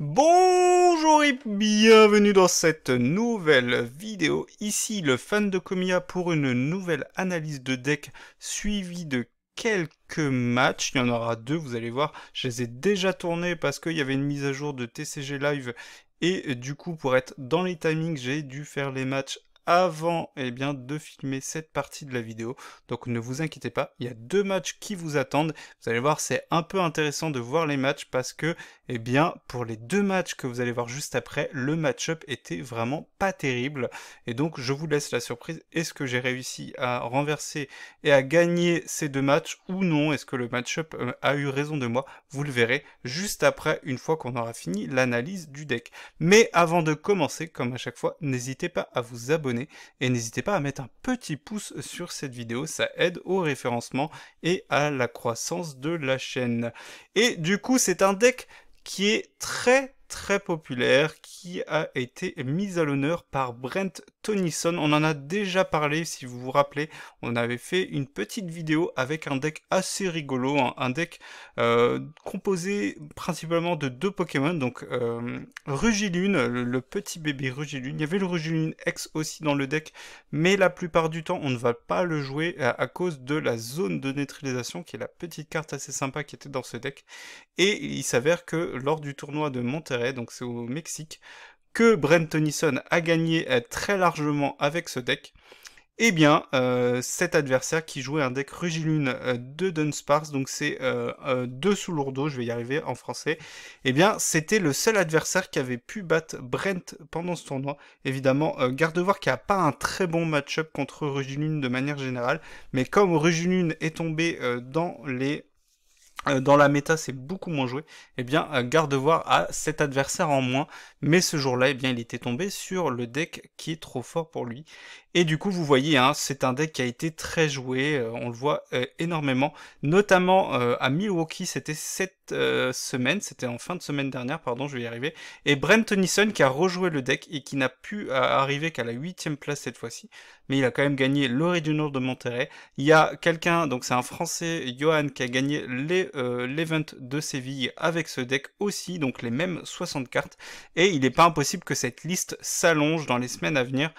Bonjour et bienvenue dans cette nouvelle vidéo. Ici le fan de Komiya pour une nouvelle analyse de deck suivie de quelques matchs. Il y en aura deux, vous allez voir. Je les ai déjà tournés parce qu'il y avait une mise à jour de TCG Live. Et du coup, pour être dans les timings, j'ai dû faire les matchs avant de filmer cette partie de la vidéo. Donc ne vous inquiétez pas, il y a deux matchs qui vous attendent. Vous allez voir, c'est un peu intéressant de voir les matchs parce que pour les deux matchs que vous allez voir juste après, le match-up était vraiment pas terrible. Et donc, je vous laisse la surprise. Est-ce que j'ai réussi à renverser et à gagner ces deux matchs ou non? Est-ce que le match-up a eu raison de moi? Vous le verrez juste après, une fois qu'on aura fini l'analyse du deck. Mais avant de commencer, comme à chaque fois, n'hésitez pas à vous abonner et n'hésitez pas à mettre un petit pouce sur cette vidéo. Ça aide au référencement et à la croissance de la chaîne. Et du coup, c'est un deck qui est très populaire, qui a été mise à l'honneur par Brent Tennyson. On en a déjà parlé, si vous vous rappelez, on avait fait une petite vidéo avec un deck assez rigolo, un deck composé principalement de deux Pokémon, donc Rugilune, le petit bébé Rugilune. Il y avait le Rugilune X aussi dans le deck, mais la plupart du temps on ne va pas le jouer à cause de la zone de neutralisation, qui est la petite carte assez sympa qui était dans ce deck. Et il s'avère que lors du tournoi de Monterrey, donc c'est au Mexique, que Brent Tennyson a gagné très largement avec ce deck. Cet adversaire qui jouait un deck Rugilune de Dunsparce, donc c'est 2 sous lourdeau, je vais y arriver en français, c'était le seul adversaire qui avait pu battre Brent pendant ce tournoi. Évidemment, Gardevoir qui a pas un très bon match-up contre Rugilune de manière générale, mais comme Rugilune est tombé dans la méta, c'est beaucoup moins joué. Gardevoir a cet adversaire en moins, mais ce jour-là, il était tombé sur le deck qui est trop fort pour lui. Et du coup, vous voyez, hein, c'est un deck qui a été très joué, on le voit énormément, notamment à Milwaukee, c'était cette semaine, c'était en fin de semaine dernière, pardon, je vais y arriver, et Brent Tennyson qui a rejoué le deck et qui n'a pu arriver qu'à la 8ème place cette fois-ci, mais il a quand même gagné l'Original de Monterrey. Il y a quelqu'un, donc c'est un Français, Johan, qui a gagné l'event de Séville avec ce deck aussi, donc les mêmes 60 cartes, et il n'est pas impossible que cette liste s'allonge dans les semaines à venir,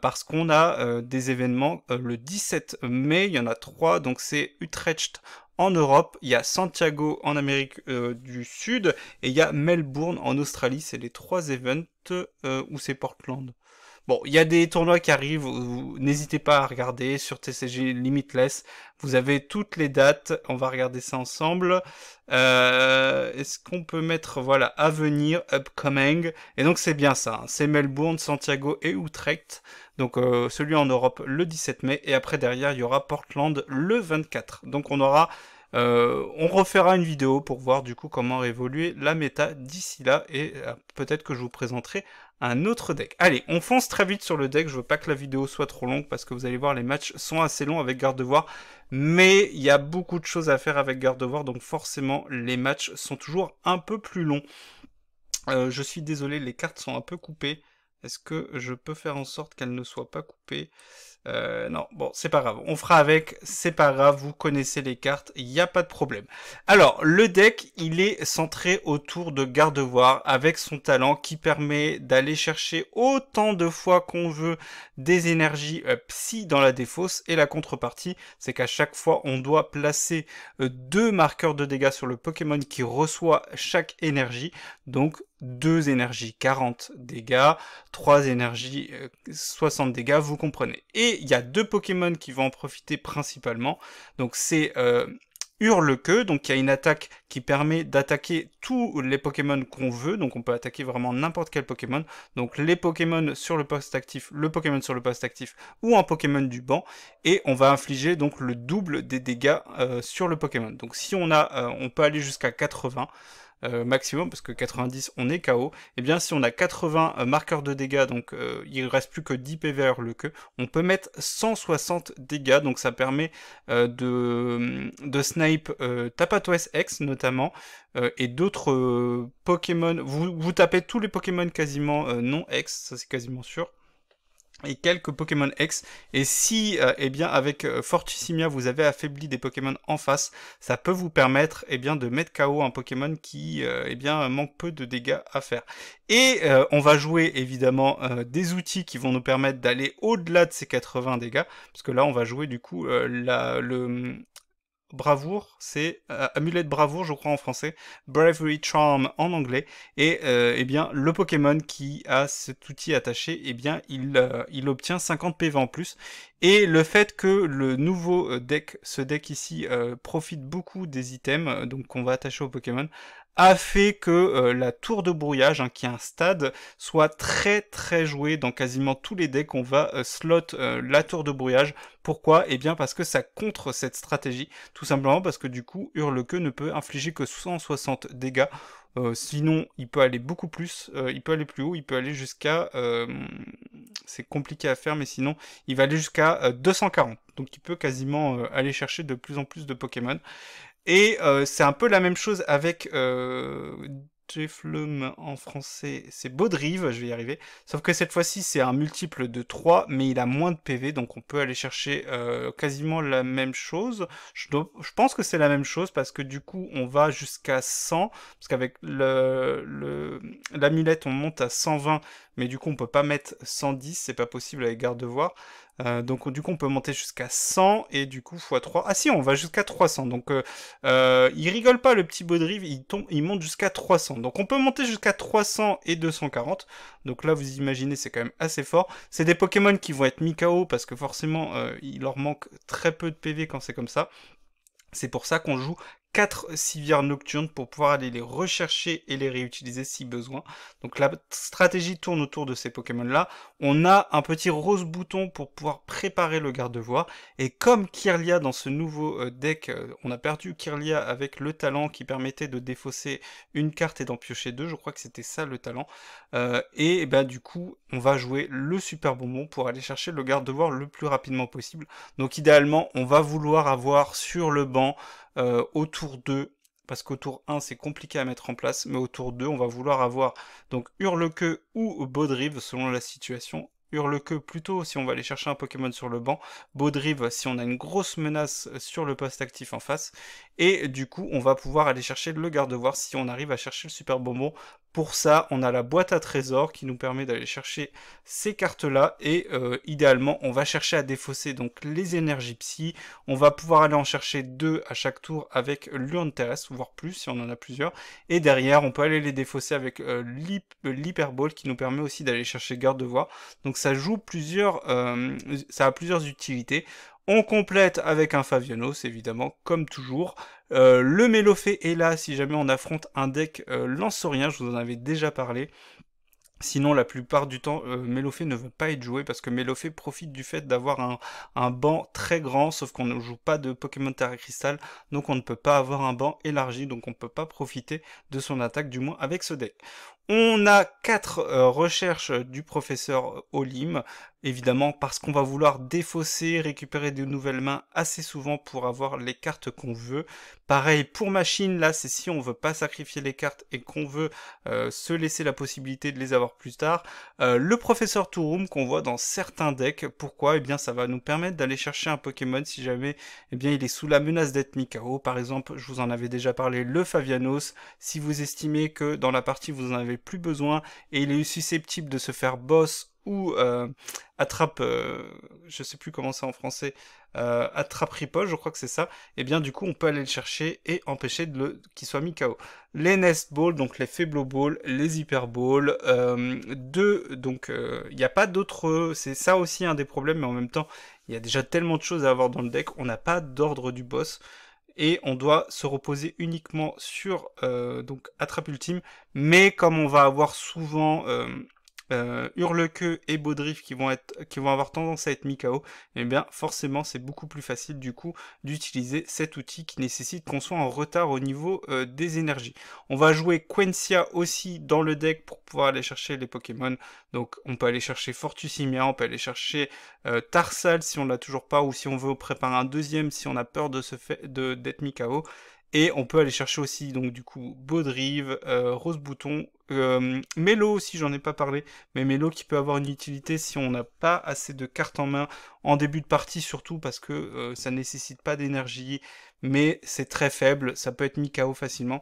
parce qu'on a des événements le 17 mai, il y en a 3, donc c'est Utrecht en Europe, il y a Santiago en Amérique du Sud, et il y a Melbourne en Australie, c'est les 3 events où c'est Portland. Bon, il y a des tournois qui arrivent, n'hésitez pas à regarder sur TCG Limitless, vous avez toutes les dates, on va regarder ça ensemble. Est-ce qu'on peut mettre, voilà, à venir, upcoming, et donc c'est bien ça, hein, c'est Melbourne, Santiago et Utrecht, donc celui en Europe le 17 mai, et après derrière il y aura Portland le 24, donc on refera une vidéo pour voir du coup comment évoluer la méta d'ici là, et peut-être que je vous présenterai un autre deck. Allez, on fonce très vite sur le deck, je veux pas que la vidéo soit trop longue, parce que vous allez voir, les matchs sont assez longs avec Gardevoir, mais il y a beaucoup de choses à faire avec Gardevoir, donc forcément, les matchs sont toujours un peu plus longs. Je suis désolé, les cartes sont un peu coupées. Est-ce que je peux faire en sorte qu'elles ne soient pas coupées? Non, bon, c'est pas grave. On fera avec, c'est pas grave, vous connaissez les cartes, il n'y a pas de problème. Alors, le deck, il est centré autour de Gardevoir, avec son talent qui permet d'aller chercher autant de fois qu'on veut des énergies psy dans la défausse, et la contrepartie, c'est qu'à chaque fois, on doit placer 2 marqueurs de dégâts sur le Pokémon qui reçoit chaque énergie, donc 2 énergies 40 dégâts, 3 énergies 60 dégâts, vous comprenez. Et il y a 2 Pokémon qui vont en profiter principalement, donc c'est Hurle-Queue, donc il y a une attaque qui permet d'attaquer tous les Pokémon qu'on veut, donc on peut attaquer vraiment n'importe quel Pokémon, donc les Pokémon sur le poste actif, le Pokémon sur le poste actif, ou un Pokémon du banc, et on va infliger donc le double des dégâts sur le Pokémon. Donc si on peut aller jusqu'à 80, maximum, parce que 90 on est KO, et bien si on a 80 marqueurs de dégâts, donc il ne reste plus que 10 PV à le queue, on peut mettre 160 dégâts, donc ça permet de snipe Tapatoes X notamment, et d'autres Pokémon, vous tapez tous les Pokémon quasiment non X, ça c'est quasiment sûr. et quelques Pokémon X. Et si, eh bien, avec Fortissimia, vous avez affaibli des Pokémon en face, ça peut vous permettre, eh bien, de mettre KO un Pokémon qui, eh bien, manque peu de dégâts à faire. Et on va jouer, évidemment, des outils qui vont nous permettre d'aller au-delà de ces 80 dégâts, parce que là, on va jouer, du coup, le Bravoure, c'est Amulette de Bravoure, je crois en français, Bravery Charm en anglais, et eh bien le Pokémon qui a cet outil attaché, eh bien il obtient 50 PV en plus. Et le fait que le nouveau deck, ce deck ici, profite beaucoup des items, donc qu'on va attacher au Pokémon, a fait que la tour de brouillage, hein, qui est un stade, soit très très joué dans quasiment tous les decks. On va slot la tour de brouillage. Pourquoi? Eh bien parce que ça contre cette stratégie. Tout simplement parce que du coup, Hurle-Queue ne peut infliger que 160 dégâts. Sinon, il peut aller beaucoup plus, il peut aller plus haut, il peut aller jusqu'à... c'est compliqué à faire, mais sinon, il va aller jusqu'à 240. Donc il peut quasiment aller chercher de plus en plus de Pokémon. Et c'est un peu la même chose avec Jefflum en français, c'est Baudrive, je vais y arriver. Sauf que cette fois-ci, c'est un multiple de 3, mais il a moins de PV, donc on peut aller chercher quasiment la même chose. Je pense que c'est la même chose, parce que du coup, on va jusqu'à 100, parce qu'avec l'amulette, on monte à 120, mais du coup, on peut pas mettre 110, c'est pas possible avec Gardevoir. Donc du coup on peut monter jusqu'à 100 et du coup x3. Ah si, on va jusqu'à 300. Donc il rigole pas le petit Baudrive, il monte jusqu'à 300. Donc on peut monter jusqu'à 300 et 240. Donc là vous imaginez c'est quand même assez fort. C'est des Pokémon qui vont être mis KO parce que forcément il leur manque très peu de PV quand c'est comme ça. C'est pour ça qu'on joue 4 civières nocturnes pour pouvoir aller les rechercher et les réutiliser si besoin. Donc la stratégie tourne autour de ces Pokémon-là. On a un petit rose bouton pour pouvoir préparer le garde-voie. Et comme Kirlia dans ce nouveau deck, on a perdu Kirlia avec le talent qui permettait de défausser une carte et d'en piocher deux. Je crois que c'était ça le talent. Et bah, du coup, on va jouer le super bonbon pour aller chercher le garde-voie le plus rapidement possible. Donc idéalement, on va vouloir avoir sur le banc au tour 2, parce qu'au tour 1 c'est compliqué à mettre en place, mais au tour 2 on va vouloir avoir donc Hurle-Queue ou Baudrive selon la situation. Hurle-Queue plutôt si on va aller chercher un Pokémon sur le banc, Baudrive si on a une grosse menace sur le poste actif en face, et du coup on va pouvoir aller chercher le garde-voie si on arrive à chercher le super bonbon. Pour ça, on a la boîte à trésors qui nous permet d'aller chercher ces cartes-là, et idéalement, on va chercher à défausser donc les énergies psy. On va pouvoir aller en chercher 2 à chaque tour avec l'urne terrestre, voire plus si on en a plusieurs. Et derrière, on peut aller les défausser avec l'hyperball qui nous permet aussi d'aller chercher garde-voie. Donc ça joue ça a plusieurs utilités. On complète avec un Favianos, évidemment, comme toujours. Le Mélophée est là si jamais on affronte un deck lance-rien, je vous en avais déjà parlé. Sinon, la plupart du temps, Mélophée ne veut pas être joué parce que Mélophée profite du fait d'avoir un banc très grand, sauf qu'on ne joue pas de Pokémon Terra Cristal, donc on ne peut pas avoir un banc élargi, donc on ne peut pas profiter de son attaque, du moins avec ce deck. On a 4 recherches du professeur Olim, évidemment parce qu'on va vouloir défausser, récupérer de nouvelles mains assez souvent pour avoir les cartes qu'on veut. Pareil pour machine, là c'est si on veut pas sacrifier les cartes et qu'on veut se laisser la possibilité de les avoir plus tard. Le professeur Touroum qu'on voit dans certains decks, pourquoi? Eh bien ça va nous permettre d'aller chercher un Pokémon si jamais eh bien, il est sous la menace d'être mis KO. Par exemple, je vous en avais déjà parlé, le Favianos, si vous estimez que dans la partie vous en avez plus besoin et il est susceptible de se faire boss ou attrape, je sais plus comment c'est en français, attrape riposte, je crois que c'est ça, et bien du coup on peut aller le chercher et empêcher qu'il soit mis KO. Les Nest Balls, donc les Faiblo Balls, les Hyper Balls, donc il n'y a pas d'autres, c'est ça aussi un des problèmes, mais en même temps il y a déjà tellement de choses à avoir dans le deck, on n'a pas d'ordre du boss, et on doit se reposer uniquement sur donc Attrape Ultime, mais comme on va avoir souvent Hurle-Queue et Baudrive qui vont avoir tendance à être mis KO, et bien forcément c'est beaucoup plus facile du coup d'utiliser cet outil qui nécessite qu'on soit en retard au niveau des énergies. On va jouer Quensia aussi dans le deck pour pouvoir aller chercher les Pokémon, donc on peut aller chercher Fortussimia, on peut aller chercher Tarsal si on l'a toujours pas, ou si on veut préparer un deuxième si on a peur d'être mis KO. Et on peut aller chercher aussi, donc du coup, Baudrive, Rose Bouton, Mélo aussi, j'en ai pas parlé, mais Mélo qui peut avoir une utilité si on n'a pas assez de cartes en main, en début de partie surtout, parce que ça nécessite pas d'énergie, mais c'est très faible, ça peut être mis KO facilement.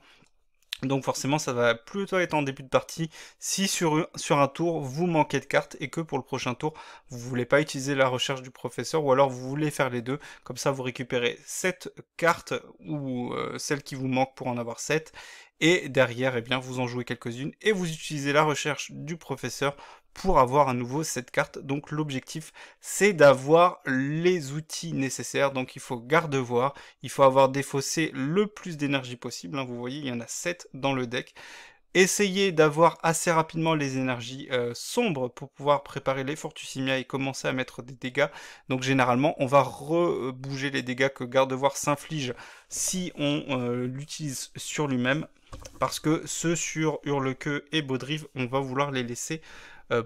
Donc forcément ça va plutôt être en début de partie si sur un tour vous manquez de cartes et que pour le prochain tour vous voulez pas utiliser la recherche du professeur ou alors vous voulez faire les deux, comme ça vous récupérez 7 cartes ou celles qui vous manquent pour en avoir 7 et derrière eh bien vous en jouez quelques-unes et vous utilisez la recherche du professeur pour avoir à nouveau cette carte. Donc l'objectif c'est d'avoir les outils nécessaires, donc il faut garde-voir, il faut avoir défaussé le plus d'énergie possible, hein. Vous voyez il y en a 7 dans le deck. Essayez d'avoir assez rapidement les énergies sombres pour pouvoir préparer les Fortusimia et commencer à mettre des dégâts. Donc généralement on va rebouger les dégâts que Gardevoir s'inflige si on l'utilise sur lui-même, parce que ceux sur Hurlequeue et Baudrive on va vouloir les laisser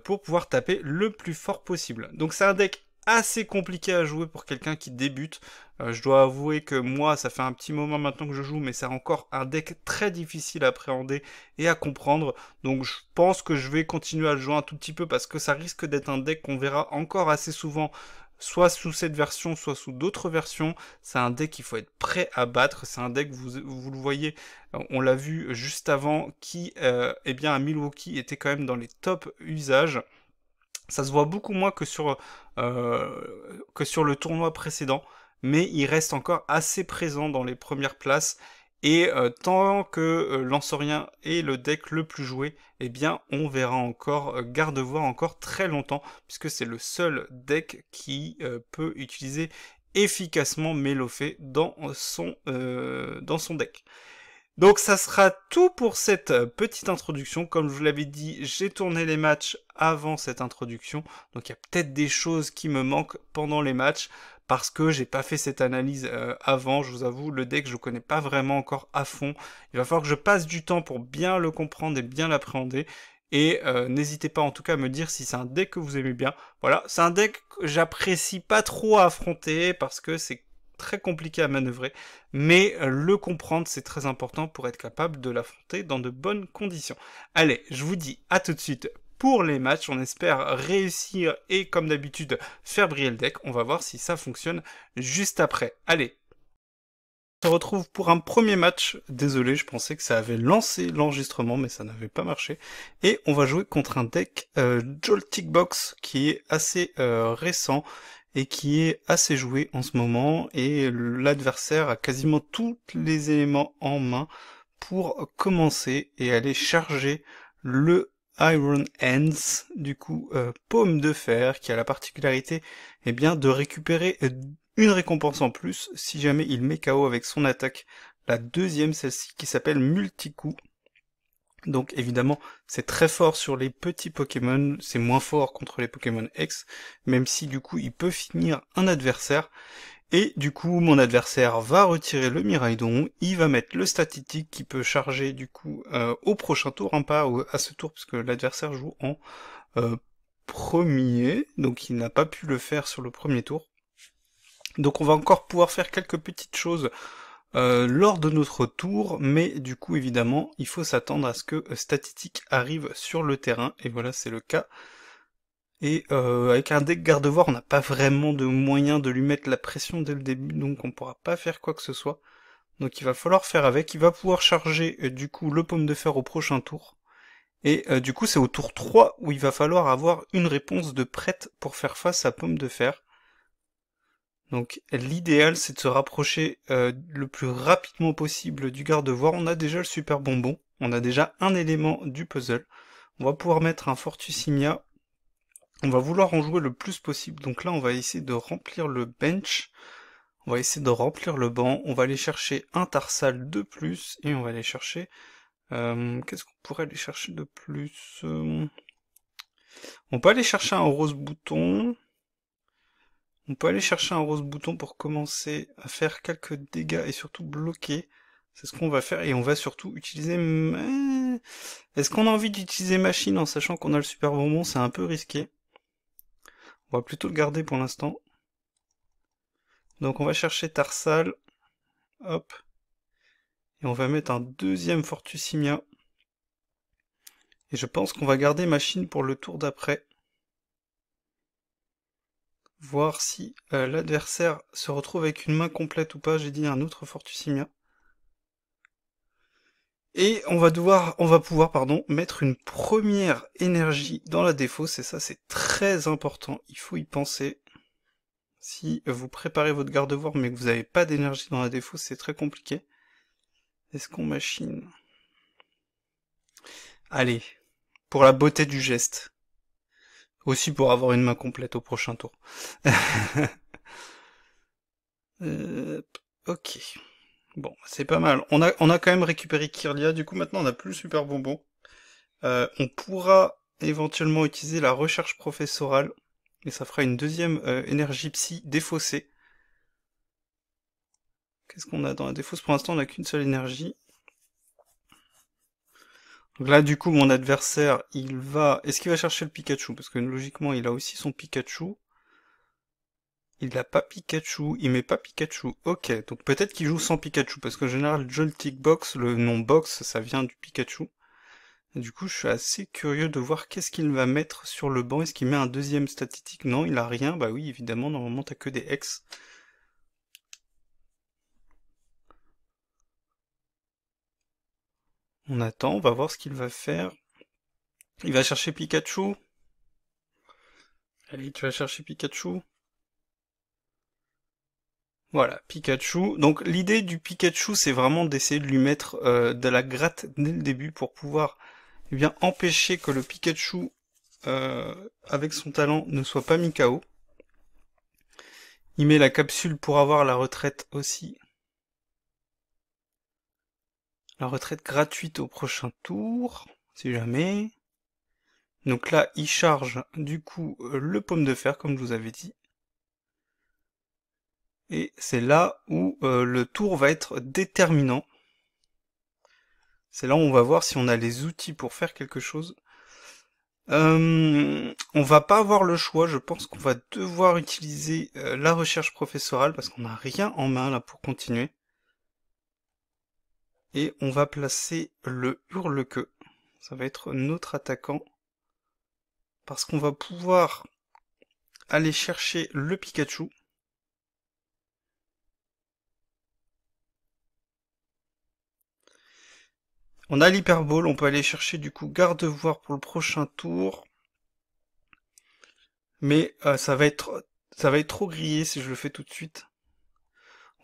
pour pouvoir taper le plus fort possible. Donc c'est un deck assez compliqué à jouer pour quelqu'un qui débute. Je dois avouer que moi, ça fait un petit moment maintenant que je joue, mais c'est encore un deck très difficile à appréhender et à comprendre. Donc je pense que je vais continuer à le jouer un tout petit peu parce que ça risque d'être un deck qu'on verra encore assez souvent, soit sous cette version, soit sous d'autres versions. C'est un deck qu'il faut être prêt à battre. C'est un deck, vous le voyez, on l'a vu juste avant, qui, eh bien, à Milwaukee était quand même dans les top usages. Ça se voit beaucoup moins que sur le tournoi précédent, mais il reste encore assez présent dans les premières places. Et tant que Lancerien est le deck le plus joué, eh bien on verra encore Gardevoir encore très longtemps, puisque c'est le seul deck qui peut utiliser efficacement Melofé dans son deck. Donc ça sera tout pour cette petite introduction. Comme je vous l'avais dit, j'ai tourné les matchs avant cette introduction. Donc il y a peut-être des choses qui me manquent pendant les matchs parce que j'ai pas fait cette analyse avant. Je vous avoue, le deck je le connais pas vraiment encore à fond. Il va falloir que je passe du temps pour bien le comprendre et bien l'appréhender. Et n'hésitez pas en tout cas à me dire si c'est un deck que vous aimez bien. Voilà, c'est un deck que j'apprécie pas trop à affronter parce que c'est très compliqué à manœuvrer, mais le comprendre c'est très important pour être capable de l'affronter dans de bonnes conditions. Allez, je vous dis à tout de suite pour les matchs, on espère réussir et comme d'habitude faire briller le deck, on va voir si ça fonctionne juste après. Allez, on se retrouve pour un premier match. Désolé, je pensais que ça avait lancé l'enregistrement, mais ça n'avait pas marché. Et on va jouer contre un deck Joltik Box qui est assez récent et qui est assez joué en ce moment. Et l'adversaire a quasiment tous les éléments en main pour commencer et aller charger le Iron Hands, du coup Paume de Fer, qui a la particularité eh bien, de récupérer une récompense en plus si jamais il met KO avec son attaque, la deuxième, celle-ci qui s'appelle Multicoup. Donc évidemment c'est très fort sur les petits Pokémon, c'est moins fort contre les Pokémon X, même si du coup il peut finir un adversaire. Et du coup mon adversaire va retirer le Miraidon, il va mettre le statistique qui peut charger du coup au prochain tour, hein, pas à ce tour parce que l'adversaire joue en premier, donc il n'a pas pu le faire sur le premier tour. Donc on va encore pouvoir faire quelques petites choses lors de notre tour, mais du coup évidemment il faut s'attendre à ce que Statistique arrive sur le terrain, et voilà c'est le cas. Et avec un deck Gardevoir on n'a pas vraiment de moyen de lui mettre la pression dès le début, donc on pourra pas faire quoi que ce soit. Donc il va falloir faire avec, il va pouvoir charger du coup le Paume de Fer au prochain tour. Et du coup c'est au tour 3 où il va falloir avoir une réponse de prête pour faire face à Paume de Fer. Donc l'idéal c'est de se rapprocher le plus rapidement possible du Gardevoir. On a déjà le super bonbon, on a déjà un élément du puzzle. On va pouvoir mettre un Fortusimia. On va vouloir en jouer le plus possible. Donc là on va essayer de remplir le bench. On va essayer de remplir le banc. On va aller chercher un Tarsal de plus. Et on va aller chercher... qu'est-ce qu'on pourrait aller chercher de plus On peut aller chercher un rose bouton. On peut aller chercher un rose bouton pour commencer à faire quelques dégâts et surtout bloquer. C'est ce qu'on va faire et on va surtout utiliser... Est-ce qu'on a envie d'utiliser machine en sachant qu'on a le super bonbon? C'est un peu risqué. On va plutôt le garder pour l'instant. Donc on va chercher Tarsal. Hop. Et on va mettre un deuxième Fortusimia. Et je pense qu'on va garder machine pour le tour d'après. Voir si l'adversaire se retrouve avec une main complète ou pas. J'ai dit un autre Fortusimia. Et on va pouvoir, mettre une première énergie dans la défausse, et ça c'est très important, il faut y penser. Si vous préparez votre garde-voir mais que vous n'avez pas d'énergie dans la défausse, c'est très compliqué. Est-ce qu'on machine? Allez, pour la beauté du geste. Aussi pour avoir une main complète au prochain tour. Ok. Bon, c'est pas mal. On a quand même récupéré Kirlia, du coup maintenant on n'a plus le super bonbon. On pourra éventuellement utiliser la recherche professorale, et ça fera une deuxième énergie psy défaussée. Qu'est-ce qu'on a dans la défausse? Pour l'instant on n'a qu'une seule énergie. Donc là du coup mon adversaire, il va... Est-ce qu'il va chercher le Pikachu? Parce que logiquement il a aussi son Pikachu. Il n'a pas Pikachu, il met pas Pikachu. Ok, donc peut-être qu'il joue sans Pikachu, parce qu'en général Joltik Box, le nom Box, ça vient du Pikachu. Et du coup, je suis assez curieux de voir qu'est-ce qu'il va mettre sur le banc. Est-ce qu'il met un deuxième statistique? Non, il a rien. Bah oui, évidemment, normalement, t'as que des X. On attend, on va voir ce qu'il va faire. Il va chercher Pikachu. Allez, tu vas chercher Pikachu. Voilà, Pikachu. Donc l'idée du Pikachu, c'est vraiment d'essayer de lui mettre de la gratte dès le début pour pouvoir empêcher que le Pikachu, avec son talent, ne soit pas mis KO. Il met la capsule pour avoir la retraite aussi. La retraite gratuite au prochain tour, si jamais. Donc là, il charge du coup le pomme de fer, comme je vous avais dit. Et c'est là où le tour va être déterminant. C'est là où on va voir si on a les outils pour faire quelque chose. On va pas avoir le choix, je pense qu'on va devoir utiliser la recherche professorale, parce qu'on n'a rien en main là pour continuer. Et on va placer le hurle-queue. Ça va être notre attaquant. Parce qu'on va pouvoir aller chercher le Pikachu. On a l'hyperbole, on peut aller chercher du coup garde-voir pour le prochain tour. Mais ça va être trop grillé si je le fais tout de suite.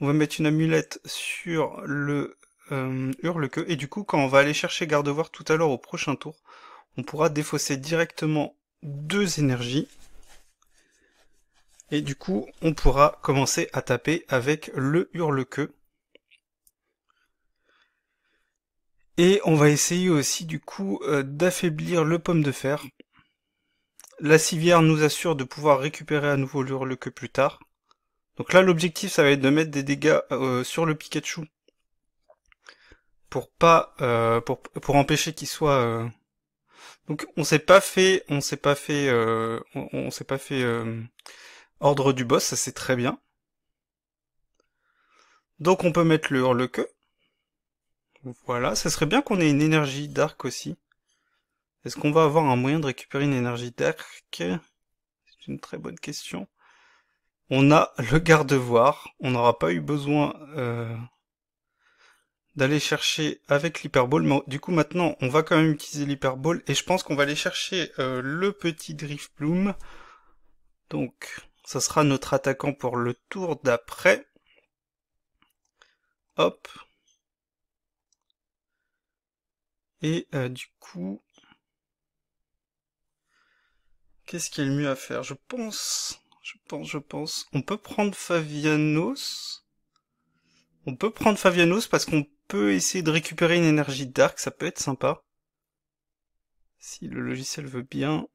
On va mettre une amulette sur le hurle-queue. Et du coup, quand on va aller chercher garde-voir tout à l'heure au prochain tour, on pourra défausser directement 2 énergies. Et du coup, on pourra commencer à taper avec le hurle-queue. Et on va essayer aussi du coup d'affaiblir le pomme de fer. La civière nous assure de pouvoir récupérer à nouveau l'hurle-queue plus tard. Donc là l'objectif ça va être de mettre des dégâts sur le Pikachu. Pour pas pour empêcher qu'il soit donc on s'est pas fait ordre du boss, ça c'est très bien. Donc on peut mettre le hurle-queue. Voilà, ça serait bien qu'on ait une énergie d'arc aussi. Est-ce qu'on va avoir un moyen de récupérer une énergie d'arc? C'est une très bonne question. On a le garde-voir, on n'aura pas eu besoin d'aller chercher avec l'hyperbole, mais du coup maintenant on va quand même utiliser l'hyperbole, et je pense qu'on va aller chercher le petit Drifbloom. Donc ça sera notre attaquant pour le tour d'après. Hop. Et du coup... Qu'est-ce qu'il y a le mieux à faire? Je pense... On peut prendre Favianos. On peut prendre Favianos parce qu'on peut essayer de récupérer une énergie d'arc, ça peut être sympa. Si le logiciel veut bien.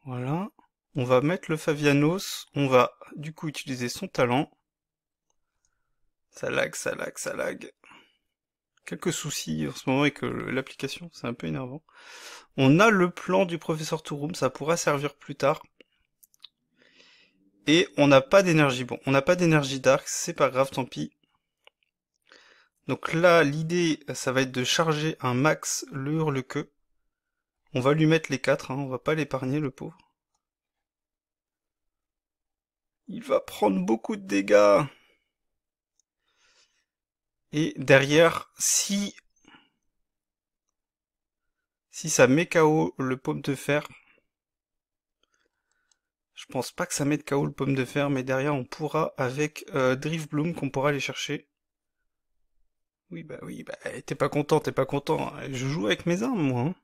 Voilà. On va mettre le Favianos. On va du coup utiliser son talent. Ça lag. Quelques soucis en ce moment avec l'application, c'est un peu énervant. On a le plan du professeur Touroum, ça pourra servir plus tard. Et on n'a pas d'énergie. Bon, on n'a pas d'énergie d'arc, c'est pas grave, tant pis. Donc là, l'idée, ça va être de charger un max le hurle-queue. On va lui mettre les 4, hein, on va pas l'épargner, le pauvre. Il va prendre beaucoup de dégâts. Et derrière, si ça met KO le pomme de fer, je pense pas que ça mette KO le pomme de fer, mais derrière on pourra avec Drifbloom qu'on pourra aller chercher. Oui, bah, t'es pas content, hein. Je joue avec mes armes, moi. Hein.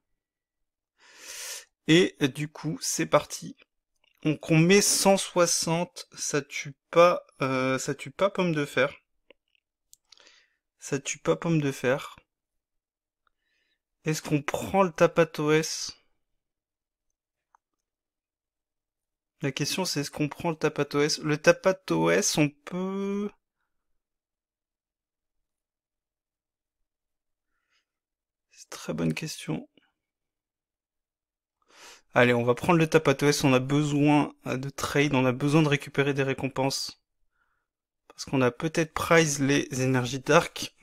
Et du coup, c'est parti. Donc on met 160, ça tue pas pomme de fer. Ça tue pas pomme de fer. Est-ce qu'on prend le Tapatoès? La question c'est est-ce qu'on prend le Tapatoès? Le Tapatoès, on peut... C'est une très bonne question. Allez, on va prendre le Tapatoès, on a besoin de trade, on a besoin de récupérer des récompenses. Parce qu'on a peut-être prize les énergies dark.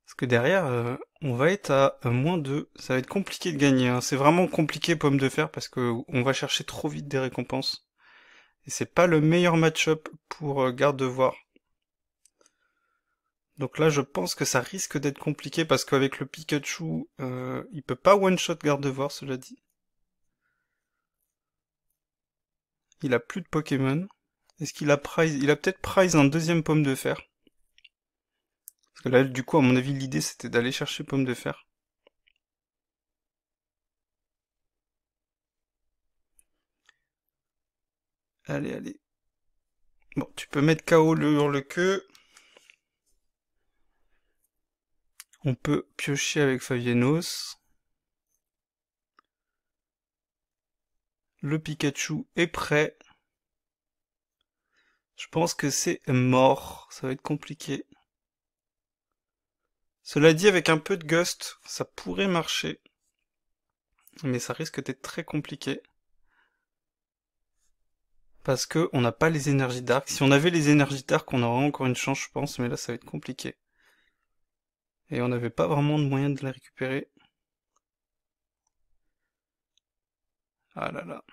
Parce que derrière, on va être à -2. Ça va être compliqué de gagner. Hein. C'est vraiment compliqué pomme de fer parce que on va chercher trop vite des récompenses. Et c'est pas le meilleur match-up pour Gardevoir. Donc là, je pense que ça risque d'être compliqué parce qu'avec le Pikachu, il peut pas one-shot Gardevoir, cela dit. Il a plus de Pokémon. Est-ce qu'il a prize? Il a peut-être prize un deuxième pomme de fer. Parce que là, du coup, à mon avis, l'idée, c'était d'aller chercher pomme de fer. Allez, allez. Bon, tu peux mettre KO le hurle-queue. On peut piocher avec Favienos. Le Pikachu est prêt. Je pense que c'est mort. Ça va être compliqué. Cela dit, avec un peu de Gust, ça pourrait marcher. Mais ça risque d'être très compliqué. Parce que on n'a pas les énergies dark. Si on avait les énergies dark, on aurait encore une chance, je pense. Mais là, ça va être compliqué. Et on n'avait pas vraiment de moyen de les récupérer. Ah là là.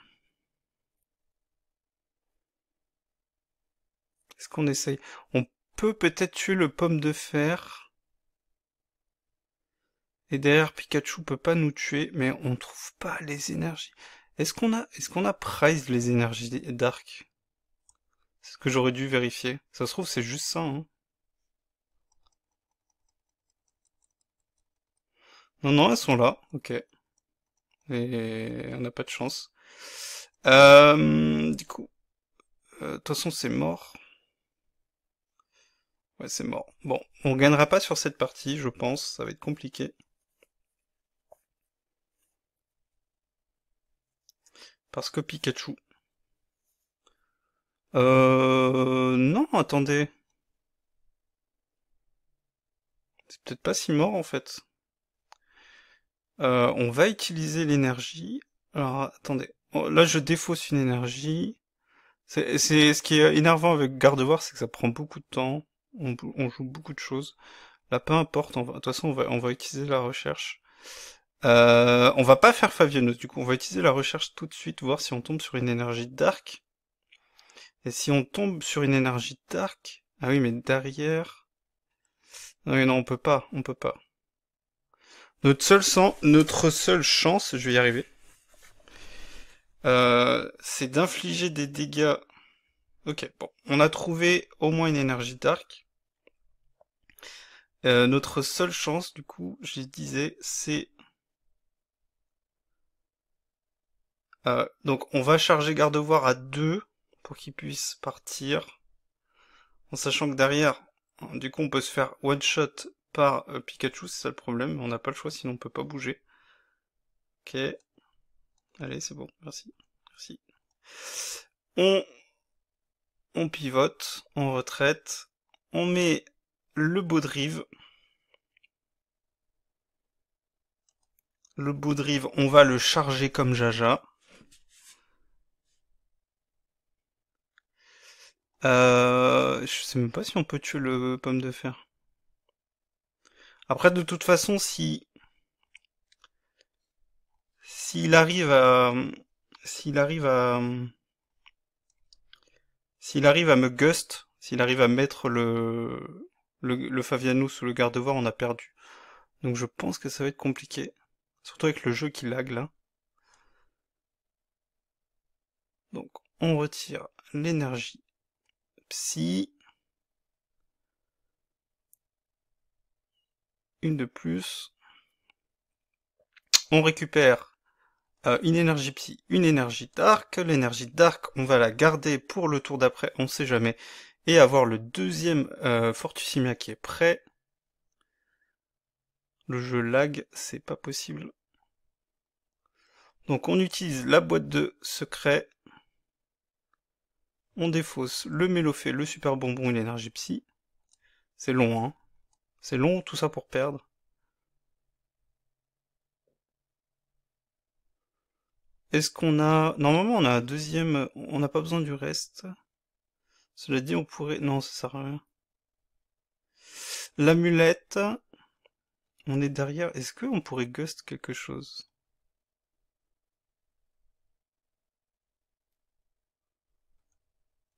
Est-ce qu'on essaye? On peut peut-être tuer le pomme de fer. Et derrière, Pikachu peut pas nous tuer, mais on trouve pas les énergies. Est-ce qu'on a prize les énergies dark? C'est ce que j'aurais dû vérifier. Ça se trouve, c'est juste ça, hein. Non, non, elles sont là, ok. Et on n'a pas de chance. Du coup, de toute façon, c'est mort. Ouais, c'est mort. Bon, on gagnera pas sur cette partie, je pense. Ça va être compliqué. Parce que Pikachu. Non, attendez. C'est peut-être pas si mort, en fait. On va utiliser l'énergie. Alors, attendez. Oh, là, je défausse une énergie. C'est ce qui est énervant avec Gardevoir, c'est que ça prend beaucoup de temps. On joue beaucoup de choses. Là, peu importe. De toute façon, on va utiliser la recherche. On va pas faire Favienos, du coup. On va utiliser la recherche tout de suite, voir si on tombe sur une énergie dark. Et si on tombe sur une énergie dark... Ah oui, mais derrière... Oui, non, on peut pas. On peut pas. Notre seule chance, je vais y arriver, c'est d'infliger des dégâts. Ok, bon, on a trouvé au moins une énergie dark. Notre seule chance, du coup, je disais, c'est... donc on va charger Gardevoir à 2 pour qu'il puisse partir. En sachant que derrière, du coup, on peut se faire one-shot par Pikachu, c'est ça le problème. On n'a pas le choix, sinon on peut pas bouger. Ok. Allez, c'est bon, merci. Merci. On pivote, on retraite, on met le Baudrive. Le Baudrive, on va le charger comme Jaja. Je sais même pas si on peut tuer le pomme de fer. Après, de toute façon, s'il arrive à, s'il arrive à, s'il arrive à me gust, s'il arrive à mettre le Favianus ou le Gardevoir, on a perdu. Donc je pense que ça va être compliqué. Surtout avec le jeu qui lag là. Donc on retire l'énergie psy. Une de plus. On récupère une énergie psy, une énergie dark. L'énergie dark, on va la garder pour le tour d'après, on sait jamais. Et avoir le deuxième Fortussimia qui est prêt. Le jeu lag, c'est pas possible. Donc on utilise la boîte de secret. On défausse le Mélophée, le super bonbon et l'énergie psy. C'est long, hein. C'est long tout ça pour perdre. Est-ce qu'on a... Normalement on a un deuxième... On n'a pas besoin du reste. Cela dit on pourrait... Non, ça sert à rien. L'amulette... On est derrière. Est-ce qu'on pourrait gust quelque chose?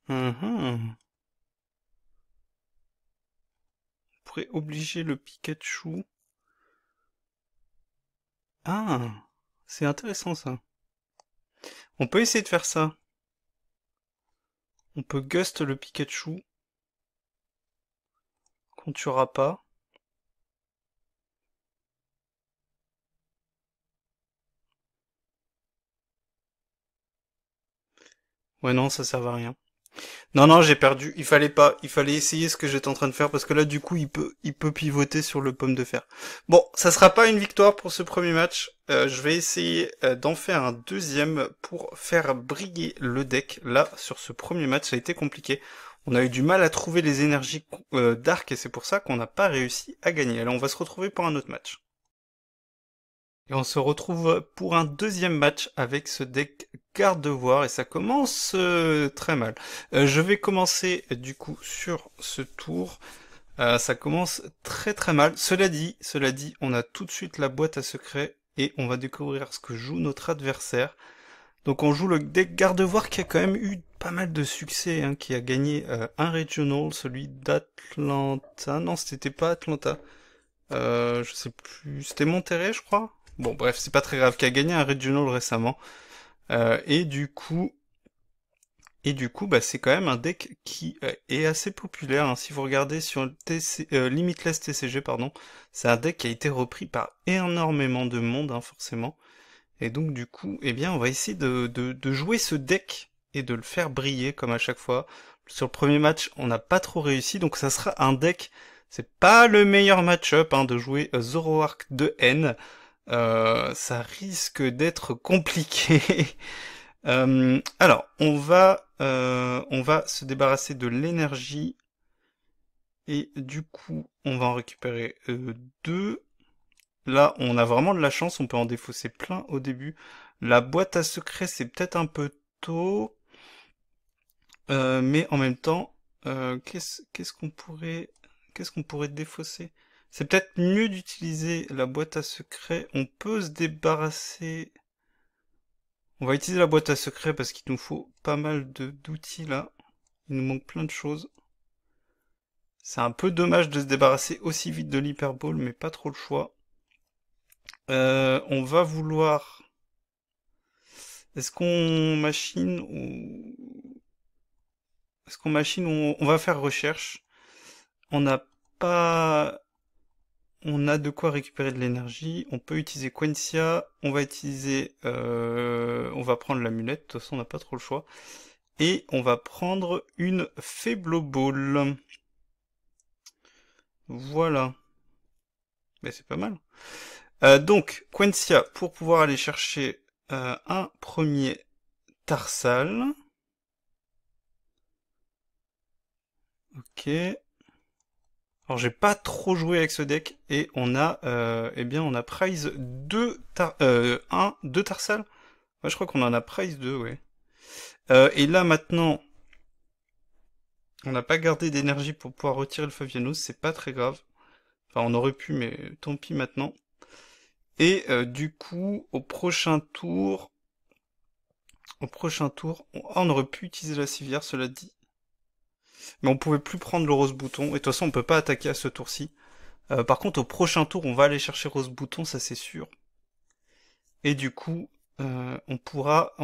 On pourrait obliger le Pikachu. Ah, c'est intéressant ça. On peut essayer de faire ça. On peut gust le Pikachu. Qu'on tuera pas. Ouais non, ça sert à rien. Non, non, j'ai perdu. Il fallait pas. Il fallait essayer ce que j'étais en train de faire parce que là, du coup, il peut pivoter sur le pomme de fer. Bon, ça sera pas une victoire pour ce premier match. Je vais essayer d'en faire un deuxième pour faire briller le deck. Là, sur ce premier match, ça a été compliqué. On a eu du mal à trouver les énergies d'arc et c'est pour ça qu'on n'a pas réussi à gagner. Alors, on va se retrouver pour un autre match. Et on se retrouve pour un deuxième match avec ce deck Gardevoir et ça commence très mal. Je vais commencer du coup sur ce tour. Ça commence très très mal. Cela dit, on a tout de suite la boîte à secret et on va découvrir ce que joue notre adversaire. Donc on joue le deck Gardevoir qui a quand même eu pas mal de succès, hein, qui a gagné un Regional, celui d'Atlanta. Non, c'était pas Atlanta. Je sais plus. C'était Monterrey, je crois. Bon, bref, c'est pas très grave. Qui a gagné un Regional récemment. Et du coup, bah, c'est quand même un deck qui est assez populaire. Hein. Si vous regardez sur Limitless TCG, pardon, c'est un deck qui a été repris par énormément de monde, hein, forcément. Et donc, du coup, eh bien, on va essayer de jouer ce deck et de le faire briller comme à chaque fois. Sur le premier match, on n'a pas trop réussi, donc ça sera un deck. C'est pas le meilleur match-up hein, de jouer Zoroark de N. Ça risque d'être compliqué. Alors, on va se débarrasser de l'énergie. Et du coup, on va en récupérer deux. Là, on a vraiment de la chance, on peut en défausser plein au début. La boîte à secret, c'est peut-être un peu tôt. Mais en même temps, qu'est-ce qu'on pourrait défausser? C'est peut-être mieux d'utiliser la boîte à secret. On peut se débarrasser... On va utiliser la boîte à secret parce qu'il nous faut pas mal d'outils là. Il nous manque plein de choses. C'est un peu dommage de se débarrasser aussi vite de l'hyperball, mais pas trop le choix. On va vouloir... Est-ce qu'on machine ou... Est-ce qu'on machine ou on va faire recherche? On n'a pas... On a de quoi récupérer de l'énergie. On peut utiliser Quencia. On va utiliser... On va prendre l'amulette. De toute façon, on n'a pas trop le choix. Et on va prendre une Faibloball. Voilà. Mais c'est pas mal. Donc, Quencia, pour pouvoir aller chercher un premier Tarsal. Ok. Alors j'ai pas trop joué avec ce deck et on a eh bien on a prize 2 2 Tarsal. Ouais, je crois qu'on en a prize 2, ouais. Et là maintenant On n'a pas gardé d'énergie pour pouvoir retirer le Favianos, c'est pas très grave. Enfin, on aurait pu, mais tant pis maintenant. Et du coup, on aurait pu utiliser la civière, cela dit. Mais on pouvait plus prendre le rose bouton. Et de toute façon, on peut pas attaquer à ce tour-ci. Par contre, au prochain tour, on va aller chercher rose bouton, ça c'est sûr. Et du coup, on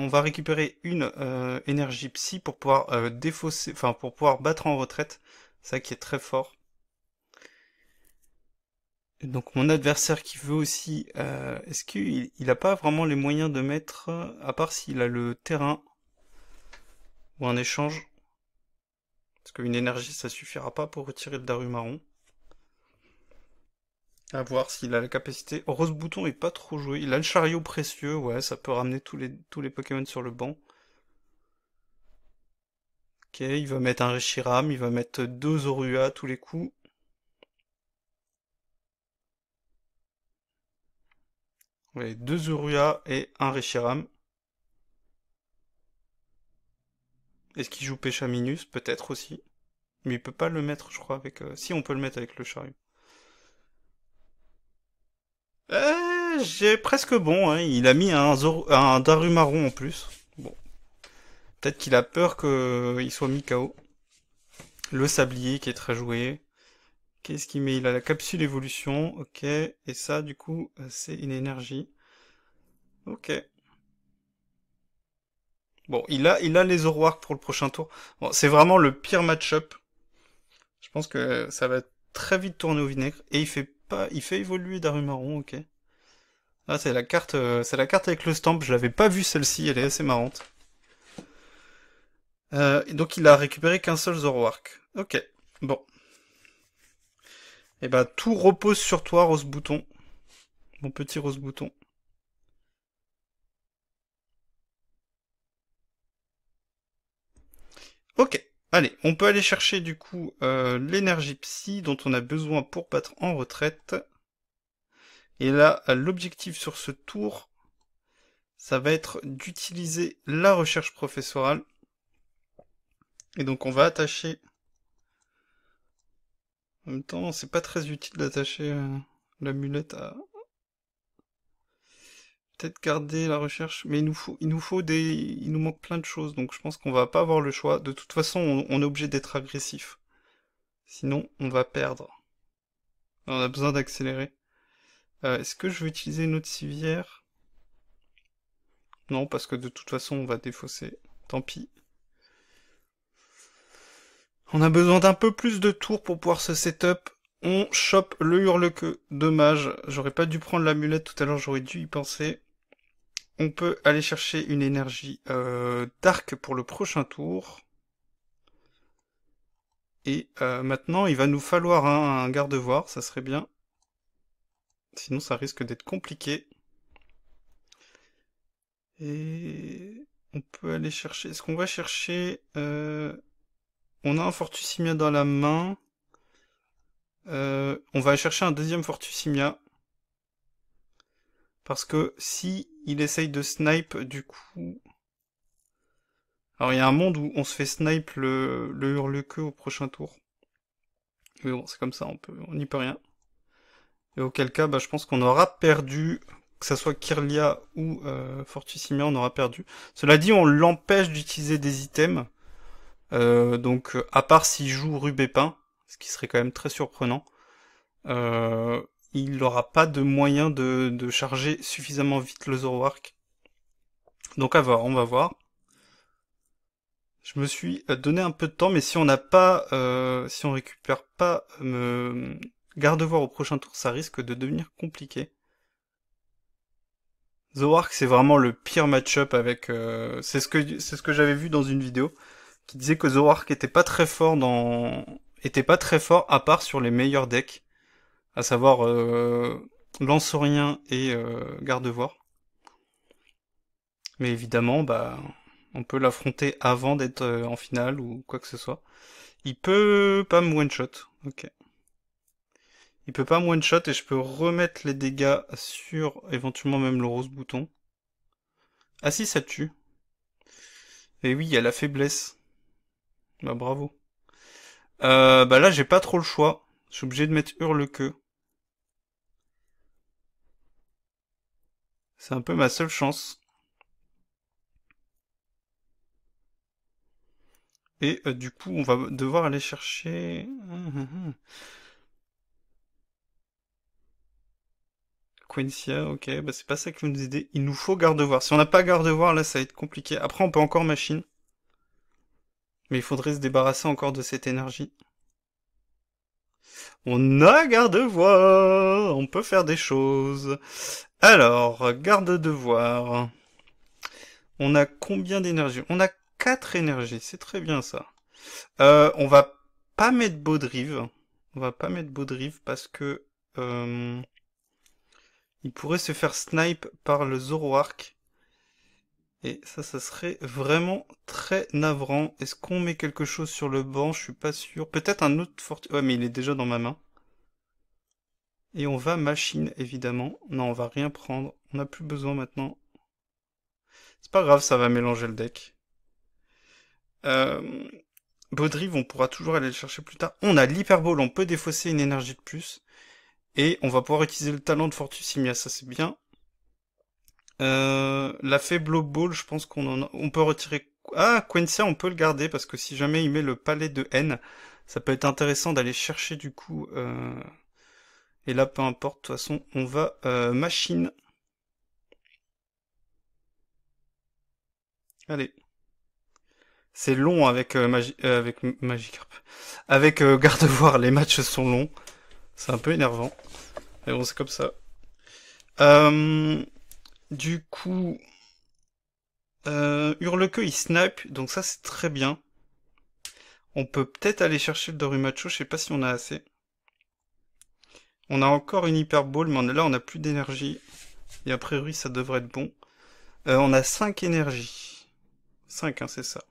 va récupérer une énergie psy pour pouvoir défausser, enfin pour pouvoir battre en retraite. Ça qui est très fort. Et donc mon adversaire qui veut aussi, est-ce qu'il a pas vraiment les moyens de mettre, à part s'il a le terrain ou un échange, parce qu'une énergie ça suffira pas pour retirer le Darumaron. À voir s'il a la capacité. Oh, Rose Bouton est pas trop joué. Il a le chariot précieux, ouais, ça peut ramener tous les Pokémon sur le banc. Ok, il va mettre un Reshiram, il va mettre 2 Zorua à tous les coups. Ouais, 2 Zorua et un Reshiram. Est-ce qu'il joue Pêchaminus? Peut-être aussi. Mais il peut pas le mettre, je crois, avec... Si, on peut le mettre avec le chariot. J'ai presque bon, hein. Il a mis un Darumaron en plus. Bon. Peut-être qu'il a peur qu'il soit mis KO. Le sablier qui est très joué. Qu'est-ce qu'il met? Il a la capsule évolution, ok. Et ça, du coup, c'est une énergie. Ok. Bon, il a les Zoroark pour le prochain tour. Bon, c'est vraiment le pire match-up. Je pense que ça va très vite tourner au vinaigre. Et il fait évoluer Darumaron, ok. Ah, c'est la carte avec le stamp. Je l'avais pas vue celle-ci, elle est assez marrante. Et donc il a récupéré qu'un seul Zoroark. Ok. Bon. Et bah tout repose sur toi, Rose Bouton. Mon petit Rose Bouton. Ok. Allez, on peut aller chercher du coup l'énergie psy dont on a besoin pour battre en retraite. Et là, l'objectif sur ce tour, ça va être d'utiliser la recherche professorale. Et donc on va attacher... En même temps, c'est pas très utile d'attacher l'amulette à... Peut-être garder la recherche, mais il nous manque plein de choses, donc je pense qu'on va pas avoir le choix. De toute façon, on est obligé d'être agressif. Sinon, on va perdre. On a besoin d'accélérer. Est-ce que je vais utiliser une autre civière? Non, parce que de toute façon, on va défausser. Tant pis. On a besoin d'un peu plus de tours pour pouvoir se setup. On chope le hurle-queue. Dommage, j'aurais pas dû prendre l'amulette tout à l'heure, j'aurais dû y penser. On peut aller chercher une énergie d'arc pour le prochain tour. Et maintenant, il va nous falloir un garde-voir, ça serait bien. Sinon, ça risque d'être compliqué. Et on peut aller chercher... Est-ce qu'on va chercher... On a un Fortusimia dans la main. On va chercher un deuxième Fortusimia. Parce que si il essaye de snipe, du coup... Alors il y a un monde où on se fait snipe le hurle-queue au prochain tour. Mais bon, c'est comme ça, on n'y peut rien. Et auquel cas, bah, je pense qu'on aura perdu, que ça soit Kirlia ou Fortusimia, on aura perdu. Cela dit, on l'empêche d'utiliser des items. Donc, à part s'il joue Rubépin, ce qui serait quand même très surprenant, il n'aura pas de moyen de charger suffisamment vite le Zoroark. Donc à voir, on va voir. Je me suis donné un peu de temps, mais si on n'a pas, si on récupère pas garde-voir au prochain tour, ça risque de devenir compliqué. Zoroark, c'est vraiment le pire match-up avec. C'est ce que j'avais vu dans une vidéo qui disait que Zoroark était pas très fort à part sur les meilleurs decks, à savoir Lanceurien et Gardevoir. Mais évidemment, bah, on peut l'affronter avant d'être en finale ou quoi que ce soit. Il peut pas me one-shot. Ok. Il peut pas me one-shot et je peux remettre les dégâts sur éventuellement même le rose bouton. Ah si, ça tue. Et oui, il y a la faiblesse. Bah bravo. Bah là, j'ai pas trop le choix. Je suis obligé de mettre Hurle-Queue. C'est un peu ma seule chance. Et du coup, on va devoir aller chercher... Quincia, ok, bah c'est pas ça qui va nous aider. Il nous faut Gardevoir. Si on n'a pas Gardevoir, là, ça va être compliqué. Après, on peut encore Machine. Mais il faudrait se débarrasser encore de cette énergie. On a Gardevoir. On peut faire des choses. Alors, Garde-devoir. On a combien d'énergie? On a 4 énergies. C'est très bien ça. On va pas mettre Baudrive. On va pas mettre Baudrive parce que... il pourrait se faire snipe par le Zoroark. Et ça serait vraiment très navrant. Est-ce qu'on met quelque chose sur le banc? Je suis pas sûr. Peut-être un autre fort... Ouais, mais il est déjà dans ma main. Et on va machine, évidemment. Non, on va rien prendre. On n'a plus besoin maintenant. C'est pas grave, ça va mélanger le deck. Baudrive, on pourra toujours aller le chercher plus tard. On a l'hyperbole, on peut défausser une énergie de plus. Et on va pouvoir utiliser le talent de Fortusimia, ça c'est bien. La faible ball, je pense on peut retirer... Ah, Quencia, on peut le garder, parce que si jamais il met le palais de N, ça peut être intéressant d'aller chercher du coup... Et là, peu importe, de toute façon, on va machine. Allez. C'est long avec avec Magikarp. Avec Gardevoir, les matchs sont longs. C'est un peu énervant. Mais bon, c'est comme ça. Du coup, Hurle-Queue, il snipe, donc ça c'est très bien. On peut peut-être aller chercher le Dorumacho, je sais pas si on a assez. On a encore une Hyper Ball, mais là on a plus d'énergie. Et a priori ça devrait être bon. On a 5 énergies. 5, hein, c'est ça.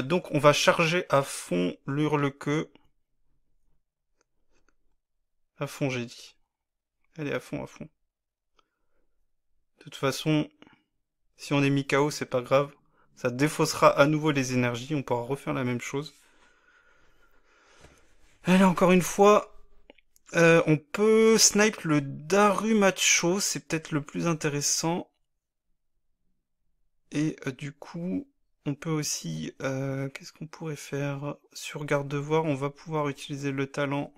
Donc on va charger à fond l'Hurle-Queue. À fond j'ai dit. Allez, à fond, à fond. De toute façon, si on est mis KO, c'est pas grave. Ça défaussera à nouveau les énergies, on pourra refaire la même chose. Allez, encore une fois, on peut snipe le Darumacho, c'est peut-être le plus intéressant. Et du coup, on peut aussi... qu'est-ce qu'on pourrait faire? Sur Gardevoir, on va pouvoir utiliser le talent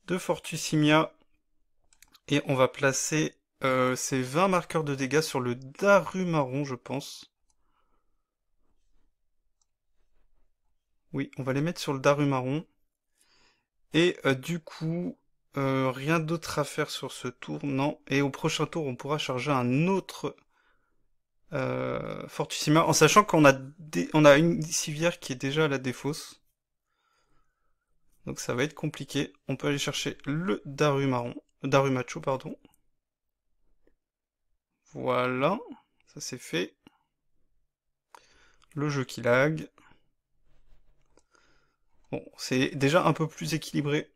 de Fortusimia. Et on va placer ces 20 marqueurs de dégâts sur le Darumarron, je pense. Oui, on va les mettre sur le Darumarron. Et du coup, rien d'autre à faire sur ce tour, non. Et au prochain tour, on pourra charger un autre Fortussima, en sachant qu'on a, on a une civière qui est déjà à la défausse. Donc ça va être compliqué. On peut aller chercher le Darumacho, pardon. Voilà, ça c'est fait. Le jeu qui lag. Bon, c'est déjà un peu plus équilibré.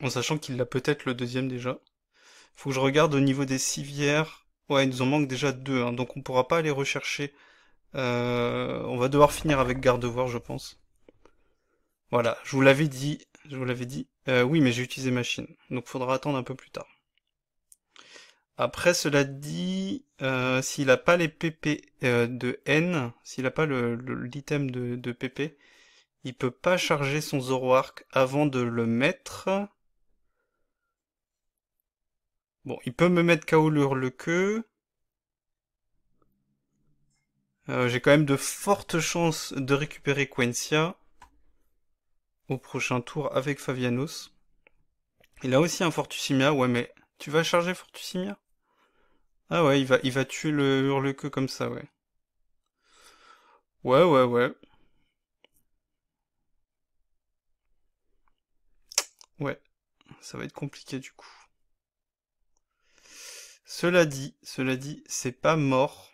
En sachant qu'il l'a peut-être le deuxième déjà. Faut que je regarde au niveau des civières. Ouais, il nous en manque déjà 2, hein, donc on pourra pas aller rechercher. On va devoir finir avec Gardevoir, je pense. Voilà, je vous l'avais dit. Je vous l'avais dit. Oui, mais j'ai utilisé machine, donc faudra attendre un peu plus tard. Après, cela dit, s'il a pas les PP de N, s'il a pas l'item de PP, il peut pas charger son Zoroark avant de le mettre. Bon, il peut me mettre KO le queue. J'ai quand même de fortes chances de récupérer Quencia au prochain tour avec Favianos. Il a aussi un Fortusimia, ouais, mais tu vas charger Fortusimia? Ah ouais, il va tuer le Hurle-Queue comme ça, ouais. Ouais, ouais, ouais. Ouais, ça va être compliqué du coup. Cela dit, c'est pas mort.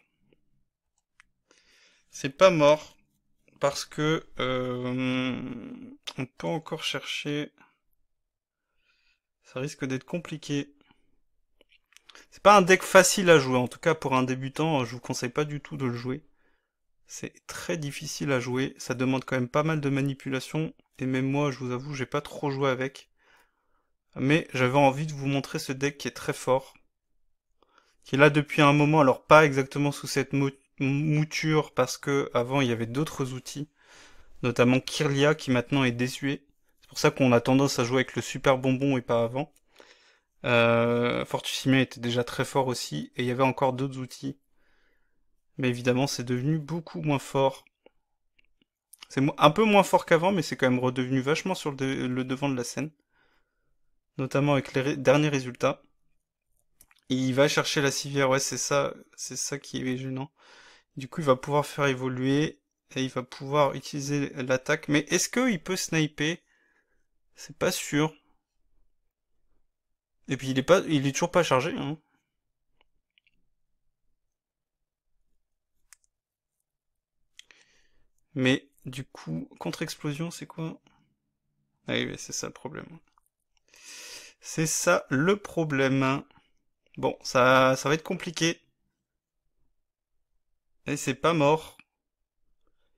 C'est pas mort parce que on peut encore chercher. Ça risque d'être compliqué. C'est pas un deck facile à jouer, en tout cas pour un débutant, je vous conseille pas du tout de le jouer. C'est très difficile à jouer, ça demande quand même pas mal de manipulation, et même moi, je vous avoue, j'ai pas trop joué avec. Mais j'avais envie de vous montrer ce deck qui est très fort. Qui est là depuis un moment, alors pas exactement sous cette mouture, parce que avant il y avait d'autres outils, notamment Kirlia qui maintenant est désuet. C'est pour ça qu'on a tendance à jouer avec le super bonbon et pas avant. Fortussimia était déjà très fort aussi, et il y avait encore d'autres outils. Mais évidemment, c'est devenu beaucoup moins fort. C'est un peu moins fort qu'avant, mais c'est quand même redevenu vachement sur le devant de la scène. Notamment avec les derniers résultats. Et il va chercher la civière, ouais, c'est ça qui est gênant. Du coup, il va pouvoir faire évoluer, et il va pouvoir utiliser l'attaque. Mais est-ce qu'il peut sniper? C'est pas sûr. Et puis il est toujours pas chargé, hein. Mais du coup, contre-explosion, c'est quoi? Ah oui, c'est ça le problème. C'est ça le problème. Bon, ça va être compliqué. Et c'est pas mort.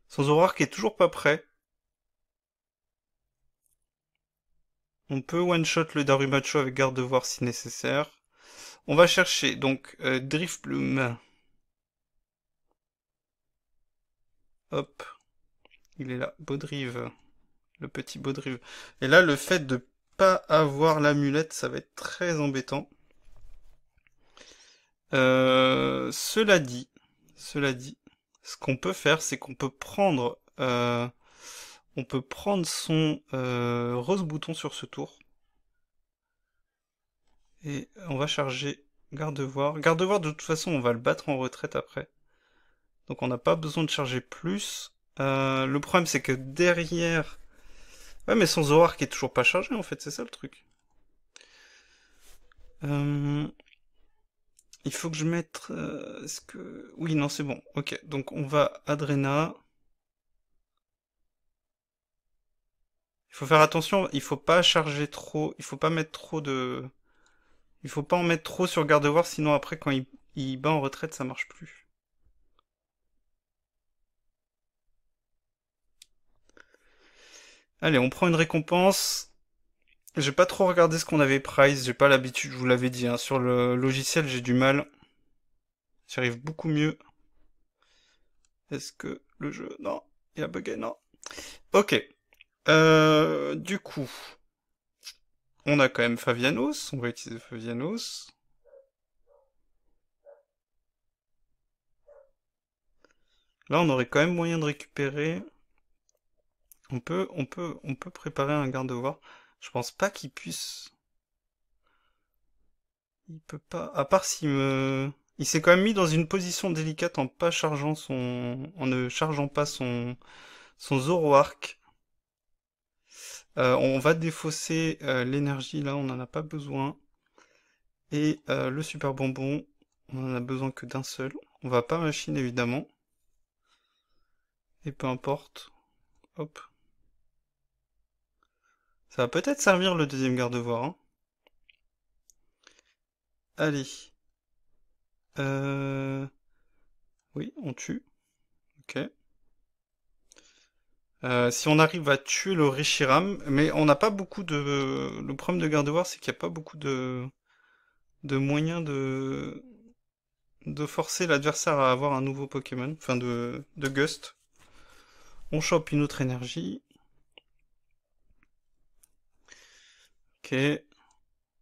Sans Aurore qui est toujours pas prêt. On peut one-shot le Darumacho avec garde-voir si nécessaire. On va chercher donc Driftbloom. Hop, il est là. Baudrive. Le petit Baudrive. Et là, le fait de pas avoir l'amulette, ça va être très embêtant. Cela dit, ce qu'on peut faire, c'est qu'on peut prendre, son rose bouton sur ce tour. Et on va charger garde-voir. Garde-voir, de toute façon, on va le battre en retraite après. Donc on n'a pas besoin de charger plus. Le problème, c'est que derrière... Ouais, mais son Zoroark est toujours pas chargé, en fait, c'est ça le truc. Il faut que je mette... Est-ce que... Oui, non, c'est bon. Ok, donc on va Adrena. Il faut faire attention, il faut pas charger trop, il faut pas mettre trop de... Il faut pas en mettre trop sur garde-voir, sinon après quand il bat en retraite, ça marche plus. Allez, on prend une récompense. J'ai pas trop regardé ce qu'on avait price, j'ai pas l'habitude, je vous l'avais dit, hein. Sur le logiciel j'ai du mal. J'y arrive beaucoup mieux. Est-ce que le jeu... Non, il a bugué, non. Ok. Du coup, on a quand même Favianos, on va utiliser Favianos. Là, on aurait quand même moyen de récupérer. On peut préparer un garde-voir. Je pense pas qu'il puisse... Il peut pas... À part s'il me... Il s'est quand même mis dans une position délicate en pas chargeant en ne chargeant pas son Zoroark. On va défausser l'énergie, là, on n'en a pas besoin. Et le super bonbon, on en a besoin que d'un seul. On va pas machine, évidemment. Et peu importe. Hop. Ça va peut-être servir le deuxième garde-voir, hein. Allez. Oui, on tue. Ok. Si on arrive à tuer le Reshiram, mais on n'a pas beaucoup de... Le problème de garde-voir, c'est qu'il n'y a pas beaucoup de moyens de forcer l'adversaire à avoir un nouveau Pokémon, enfin de Gust. On chope une autre énergie. Ok. Et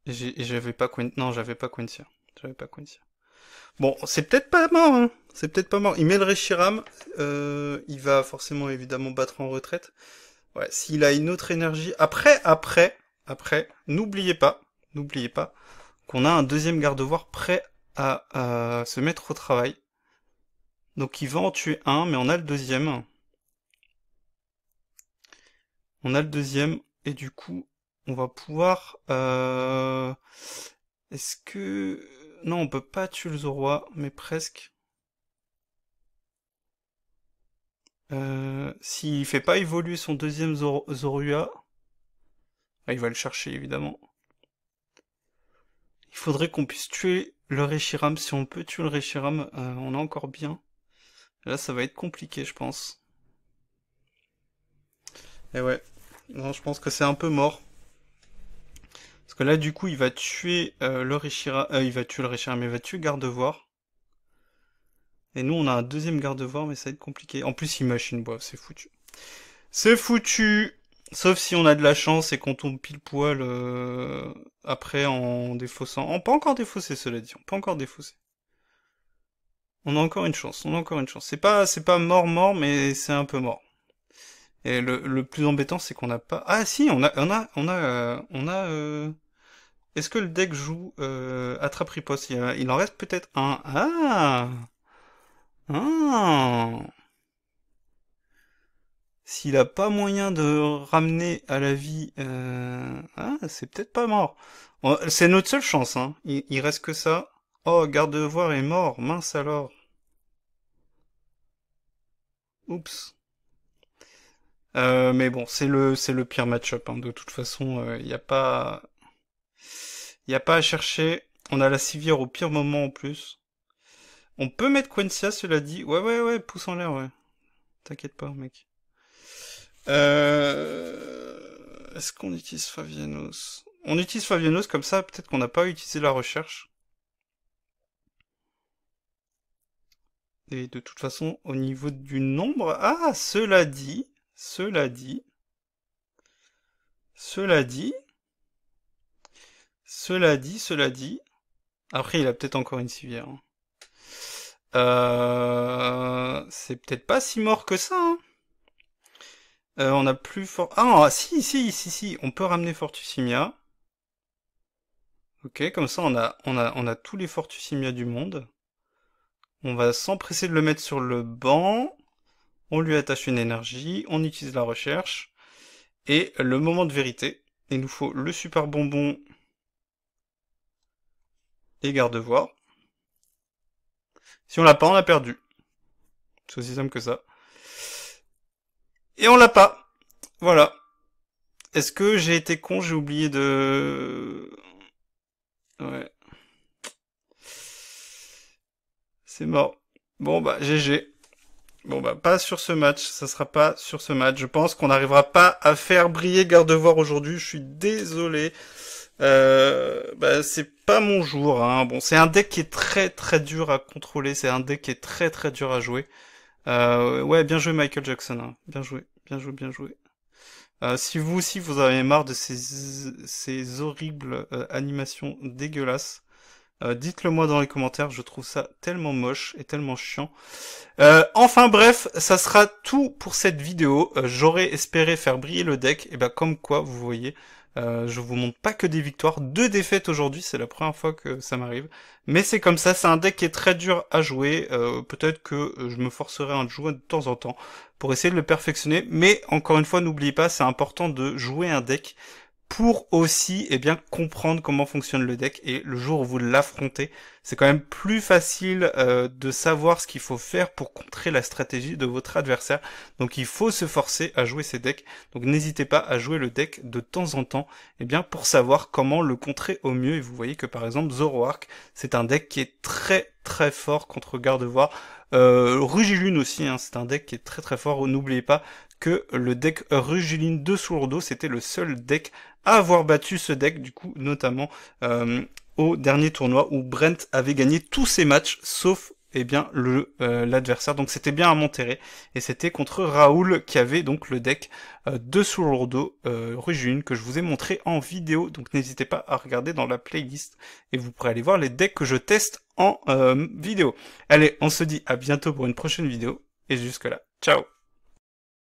j'avais pas Quincy. Non, j'avais pas Quincy. J'avais pas Quincy. Bon, c'est peut-être pas mort, hein. C'est peut-être pas mort. Il met le Reshiram. Il va forcément, évidemment, battre en retraite. Ouais, s'il a une autre énergie. Après, n'oubliez pas qu'on a un deuxième garde-voir prêt à se mettre au travail. Donc il va en tuer un, mais on a le deuxième. On a le deuxième, et du coup, on va pouvoir... Est-ce que... Non, on peut pas tuer le Zoroa, mais presque. S'il fait pas évoluer son deuxième Zorua, il va le chercher évidemment. Il faudrait qu'on puisse tuer le Reshiram. Si on peut tuer le Reshiram, on est encore bien. Là, ça va être compliqué, je pense. Et ouais. Non, je pense que c'est un peu mort. Parce que là, du coup, il va tuer le Richira. Il va tuer le Richira, mais il va tuer Gardevoir. Et nous, on a un deuxième Gardevoir, mais ça va être compliqué. En plus, il machine bois, c'est foutu. C'est foutu. Sauf si on a de la chance et qu'on tombe pile poil après en défaussant. On peut encore défausser, cela dit. On peut encore défausser. On a encore une chance. On a encore une chance. C'est pas mort, mais c'est un peu mort. Et le plus embêtant, c'est qu'on n'a pas. Ah si, on a. Est-ce que le deck joue attrape riposte? Il en reste peut-être un. Ah. Ah. S'il a pas moyen de ramener à la vie, ah, c'est peut-être pas mort. C'est notre seule chance, hein. Il reste que ça. Oh, Gardevoir est mort, mince alors. Oups. Mais bon, c'est le pire match-up, hein. De toute façon, y a pas à chercher. On a la civière au pire moment en plus. On peut mettre Quencia, cela dit. Ouais, pouce en l'air, ouais. T'inquiète pas, mec. Est-ce qu'on utilise Favianos? On utilise Favianos comme ça, peut-être qu'on n'a pas utilisé la recherche. Et de toute façon, au niveau du nombre... Ah, cela dit... Après, il a peut-être encore une civière, hein. C'est peut-être pas si mort que ça, hein. On a plus fort... Ah, si, on peut ramener Fortusimia. Ok, comme ça, on a tous les Fortusimia du monde. On va s'empresser de le mettre sur le banc. On lui attache une énergie. On utilise la recherche. Et le moment de vérité. Il nous faut le super bonbon et Gardevoir. Si on l'a pas, on a perdu. C'est aussi simple que ça. Et on l'a pas. Voilà. Est-ce que j'ai été con, j'ai oublié de... Ouais. C'est mort. Bon bah, GG. Bon bah, pas sur ce match, ça sera pas sur ce match. Je pense qu'on n'arrivera pas à faire briller Gardevoir aujourd'hui, je suis désolé. Bah, c'est pas mon jour, hein. Bon, c'est un deck qui est très dur à contrôler, c'est un deck qui est très dur à jouer. Ouais, bien joué Michael Jackson, hein. Bien joué. Si vous aussi vous avez marre de ces horribles animations dégueulasses, dites-le moi dans les commentaires, je trouve ça tellement moche et tellement chiant. Enfin bref, ça sera tout pour cette vidéo. J'aurais espéré faire briller le deck, et ben comme quoi, vous voyez, je vous montre pas que des victoires, 2 défaites aujourd'hui, c'est la première fois que ça m'arrive. Mais c'est comme ça, c'est un deck qui est très dur à jouer. Peut-être que je me forcerai à le jouer de temps en temps pour essayer de le perfectionner. Mais encore une fois, n'oubliez pas, c'est important de jouer un deck pour aussi bien comprendre comment fonctionne le deck, et le jour où vous l'affrontez, c'est quand même plus facile de savoir ce qu'il faut faire pour contrer la stratégie de votre adversaire. Donc il faut se forcer à jouer ces decks. Donc n'hésitez pas à jouer le deck de temps en temps, pour savoir comment le contrer au mieux. Et vous voyez que par exemple Zoroark, c'est un deck qui est très fort contre Gardevoir. Rugilune aussi, hein, c'est un deck qui est très fort. N'oubliez pas que le deck Rugilune de Sourdo, c'était le seul deck à avoir battu ce deck, du coup, notamment au dernier tournoi où Brent avait gagné tous ses matchs, sauf l'adversaire. Donc c'était bien à Monterrey, et c'était contre Raoul qui avait donc le deck de Sourdo Rugilune que je vous ai montré en vidéo. Donc n'hésitez pas à regarder dans la playlist et vous pourrez aller voir les decks que je teste en vidéo. Allez, on se dit à bientôt pour une prochaine vidéo, et jusque là, ciao!